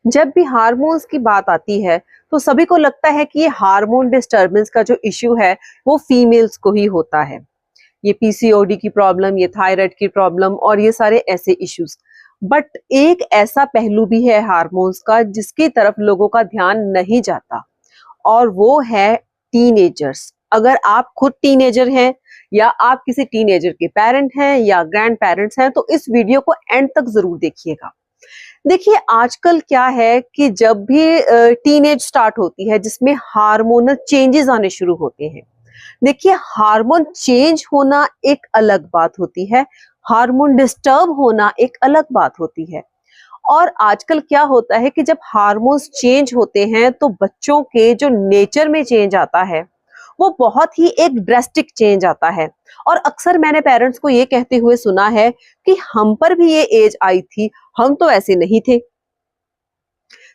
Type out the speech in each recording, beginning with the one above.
जब भी हार्मोन्स की बात आती है तो सभी को लगता है कि ये हार्मोन डिस्टरबेंस का जो इश्यू है वो फीमेल्स को ही होता है। ये पीसीओडी की प्रॉब्लम, ये थायराइड की प्रॉब्लम और ये सारे ऐसे इश्यूज। बट एक ऐसा पहलू भी है हार्मोन्स का जिसकी तरफ लोगों का ध्यान नहीं जाता, और वो है टीनेजर्स। अगर आप खुद टीनेजर हैं या आप किसी टीनेजर के पेरेंट हैं या ग्रैंड पेरेंट्स हैं तो इस वीडियो को एंड तक जरूर देखिएगा। देखिए, आजकल क्या है कि जब भी टीनेज स्टार्ट होती है जिसमें हार्मोनल चेंजेस आने शुरू होते हैं। देखिए, हार्मोन चेंज होना एक अलग बात होती है, हार्मोन डिस्टर्ब होना एक अलग बात होती है। और आजकल क्या होता है कि जब हार्मोन्स चेंज होते हैं तो बच्चों के जो नेचर में चेंज आता है वो बहुत ही एक ड्रेस्टिक चेंज आता है। और अक्सर मैंने पेरेंट्स को ये कहते हुए सुना है कि हम पर भी ये एज आई थी, हम तो ऐसे नहीं थे।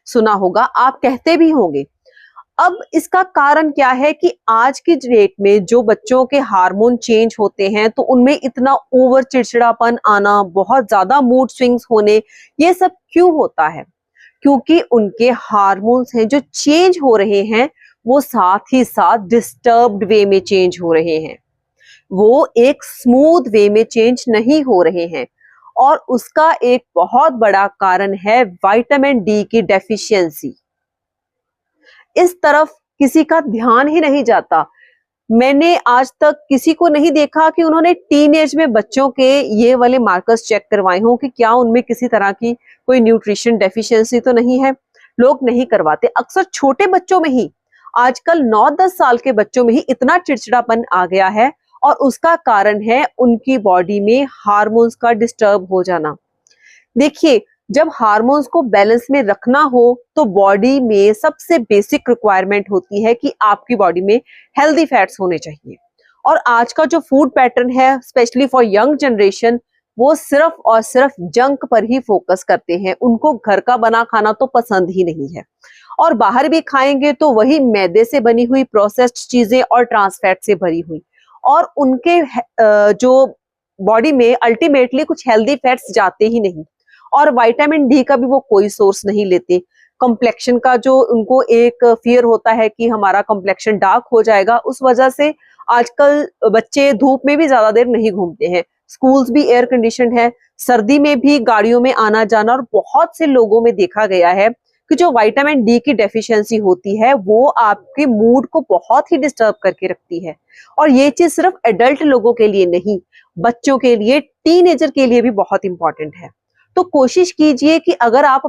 सुना होगा, आप कहते भी होंगे। अब इसका कारण क्या है कि आज की डेट में जो बच्चों के हार्मोन चेंज होते हैं तो उनमें इतना ओवर चिड़चिड़ापन आना, बहुत ज्यादा मूड स्विंग्स होने, ये सब क्यों होता है? क्योंकि उनके हार्मोन्स हैं जो चेंज हो रहे हैं वो साथ ही साथ डिस्टर्ब्ड वे में चेंज हो रहे हैं। वो एक स्मूथ वे में चेंज नहीं हो रहे हैं। और उसका एक बहुत बड़ा कारण है विटामिन डी की डेफिशिएंसी। इस तरफ किसी का ध्यान ही नहीं जाता। मैंने आज तक किसी को नहीं देखा कि उन्होंने टीन एज में बच्चों के ये वाले मार्कर्स चेक करवाए हों कि क्या उनमें किसी तरह की कोई न्यूट्रिशन डेफिशिएंसी तो नहीं है। लोग नहीं करवाते। अक्सर छोटे बच्चों में ही, आजकल 9-10 साल के बच्चों में ही इतना चिड़चिड़ापन आ गया है, और उसका कारण है उनकी बॉडी में हार्मोन्स का डिस्टर्ब हो जाना। देखिए, जब हार्मोन्स को बैलेंस में रखना हो तो बॉडी में सबसे बेसिक रिक्वायरमेंट होती है कि आपकी बॉडी में हेल्दी फैट्स होने चाहिए। और आज का जो फूड पैटर्न है स्पेशली फॉर यंग जनरेशन, वो सिर्फ और सिर्फ जंक पर ही फोकस करते हैं। उनको घर का बना खाना तो पसंद ही नहीं है, और बाहर भी खाएंगे तो वही मैदे से बनी हुई प्रोसेस्ड चीजें और ट्रांस फैट से भरी हुई। और उनके जो बॉडी में अल्टीमेटली कुछ हेल्दी फैट्स जाते ही नहीं। और विटामिन डी का भी वो कोई सोर्स नहीं लेते। कम्प्लेक्शन का जो उनको एक फियर होता है कि हमारा कम्प्लेक्शन डार्क हो जाएगा, उस वजह से आजकल बच्चे धूप में भी ज्यादा देर नहीं घूमते हैं। स्कूल्स भी एयर कंडीशन है, सर्दी में भी गाड़ियों में आना जाना। और बहुत से लोगों में देखा गया है कि जो विटामिन डी की डेफिशिएंसी होती है वो आपके मूड को बहुत ही डिस्टर्ब करके रखती है। और ये चीज सिर्फ एडल्ट लोगों के लिए नहीं, बच्चों के लिए, टीनेजर के लिए भी बहुत इंपॉर्टेंट है। तो कोशिश कीजिए कि अगर आप